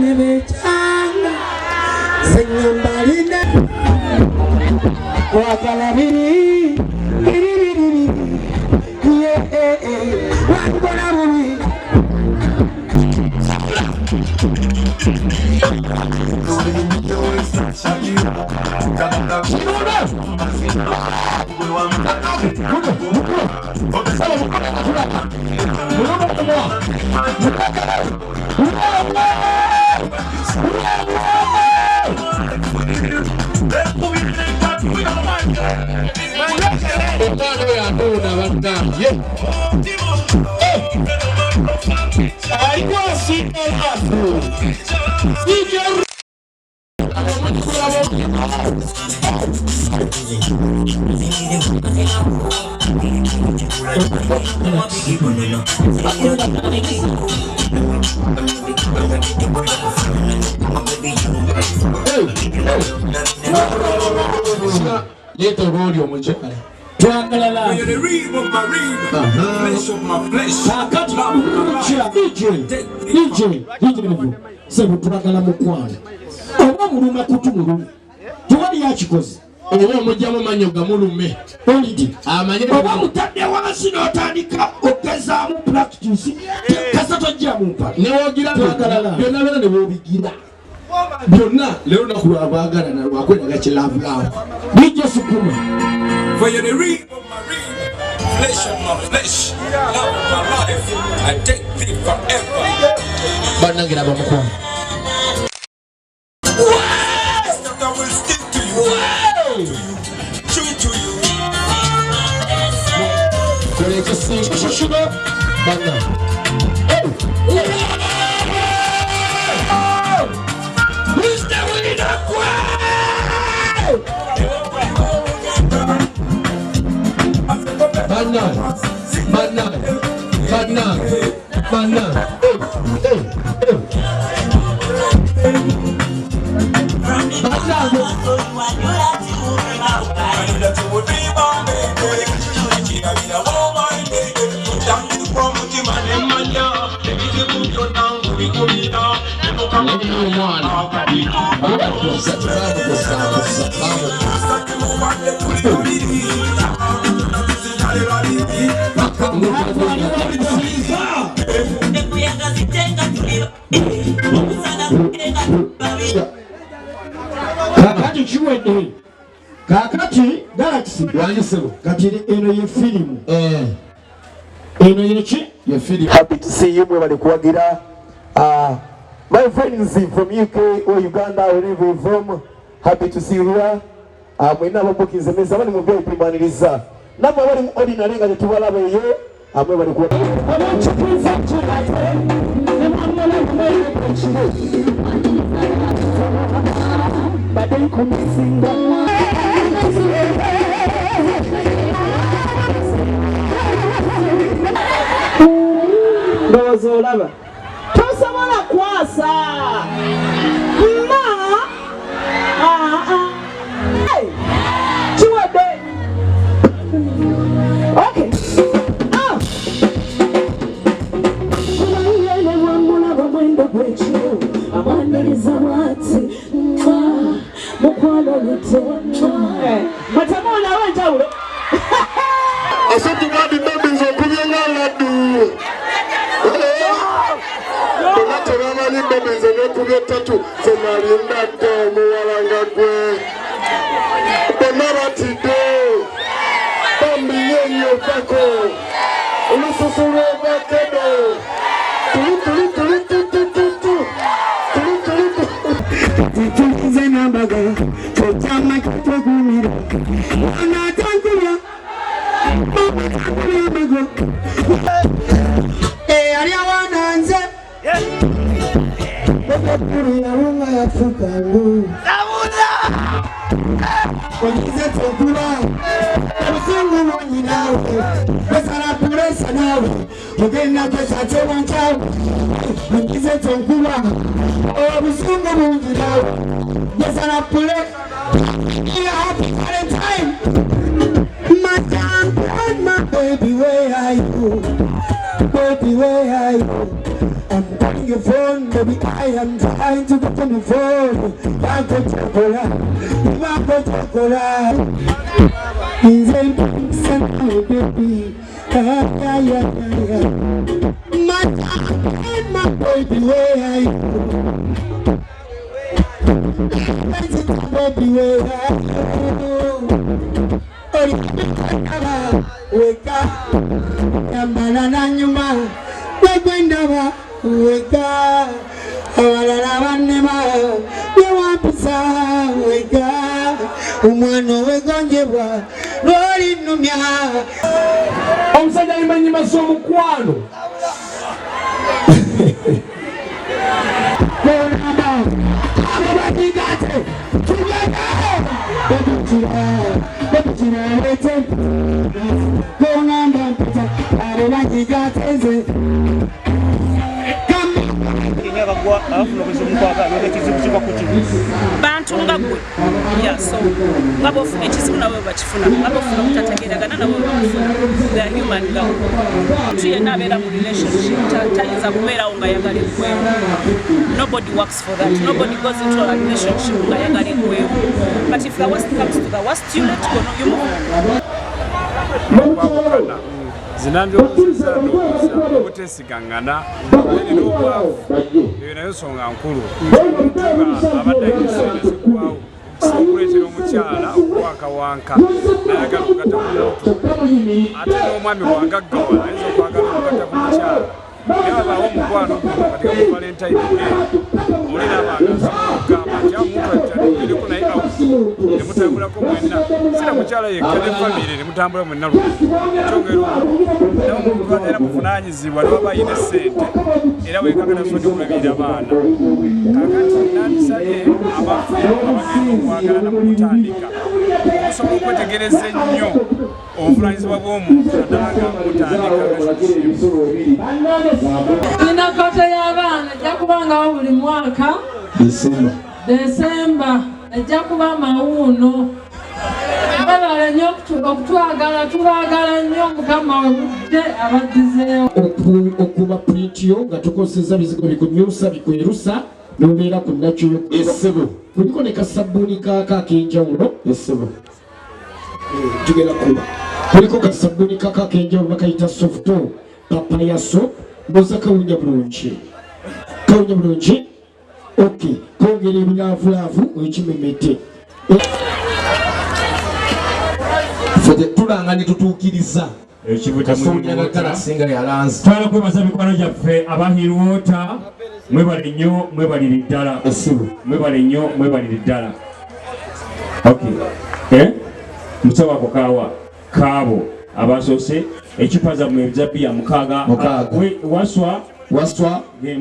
nebechanga senyambalina wakalabiri wakona bubi Little road you much. Twangala. The reeve of my reeve, flesh of my flesh. DJ. Sebu twangala mukwano. Oba muluma kutumulu. Tuwali yakikoze. Oba mujjamu manyoga mulume. Olidi. Amanye oba mutadde wansi n'otandika okuzaamu practice. Kasa tojja mumpa. Ne wogira twangala. Byonna bana ne bobigira. Byonna lero nakulu abaagala na lwakweraga kilavu lavu. Bijja sukuma. For you the reeve of my reeve, flesh of my flesh, love of my life, I take thee forever. Banangira bamukwano. I will stick to you, true to you. Collect a sing, sugar, bana. Who's the winner? Bana. Kakati chiwede. Kakati Galaxy wanyisebo. Katiri eno ye film. Eno ye chi? Ye film. Happy to see you mwe kuwagira. My friends from UK or Uganda, wherever you're from, happy to see you here. Mwina wabukize meza wani mwebea upimaniliza. Nama wali ordinary nga tuwala weye. Amwe wali kuwa. I want to present you my friend. But then come sing the Dozo Laba. Tosamala kwasa. Hey. Chiwede. Okay. Matamona wenjaulo. Asante mwadi mbembenzo kubyengala du. Tunaterama ni mbembenzo nekubetatu. Senari ndate muwalanga kwe. Bonarati do. Bambi yenyo kako. Ulususure bakedo. Zenambaga, chotama kitogumira. Anatanguya. Aliawananze. Bokuri na runga ya fukangu. Namuza. Wakize tokura. Usungu mwinawe. Besara puresa nawe. Mugenda pesa tewa nchawe. Wakize tokura. Usungu mwinawe. Besara puresa. Happy Valentine. My time, my Baby, where are you? Baby, where are you? I'm calling your phone, baby, I am trying to get on the phone. Banco chocolate. Is it baby? Yeah. My baby, where are you? Baby, where are you? Wake up, Yambala Nyuma, Wagwendaba, wake up, Awalawanema, Yawapisa, wake up, Umano, Wegonjeba, Lori Numia. Omusajja Imanyima Mukono. Bantu nga gwe so nga bofuna ekizibu nabo bakifuna nga bofuna mutategeeragana nabo bakifuna the human love omuntu yenna abeera mu relationship tayinza kubeerawo nga yagala eggwewo. Nobody works for that. Nobody goes into a relationship nga yagala eggwewo. But if the worst comes to the worst, you let go, you move. Zinandi okuzizano okutesigangana n'obwavu eyo nayo nsonga nkulu nga abadde ayisezekwawo okuleetera omukyala okuwankawanka nayagala okugatta ku muntu ate n'omwami bwangaggawa ayinza okwagala okugatta ku mukyala naye abaawo omukwano guno katika mu valentine oli n'abantu okugamba nti omuntu iriko naye nemutambulako mwenna sira mukyala yekka ne famire nemutambula mwenna kyongero naye omuntu era muvunanyizibwa niwaba ayina sente era wekagana sonde kulabirira abaana kakati nandisabye abafuyo abagenda okwagalana mu kutandika okusobola okwetegereza ennyo obuvunanyizibwa bw'omuntu naddala nga mutandika nina kote y'abaana ejja kubangawo buli mwaka Desemba ejja kuba mawuuno. Balala nnyo okutwagala, tubagala nnyo Mukama we mudde abaddizeewo. Okuba pulitiyo nga tukozesa bizigo bikunyusa bikwerusa n'obeera ku nakyo essebo. Kuliko ne kasabbuuni kaako ak'enjawulo essebo. Tugenda kuba. Kuliko kasabbuuni kaako ak'enjawulo bakayita sofuto papaya soap. Mboza kawunya bulungi. Kawunya bulungi. Okay. Kwongera ebinaavuulaavu ekimemete. Fete tulanga ne tutuukiriza. Kasonyiyagatala asinga yalanze. Twala kwebaza mikwano gyaffe abahirwota mwebale nnyo mwebalire ddala. Esibu. Mwebale nnyo mwebalire ddala. Okay. Musawo ako kaawa kaabo abasoose ekipaza mu ebya bbiya mukaaga. Waswa. Mugenyi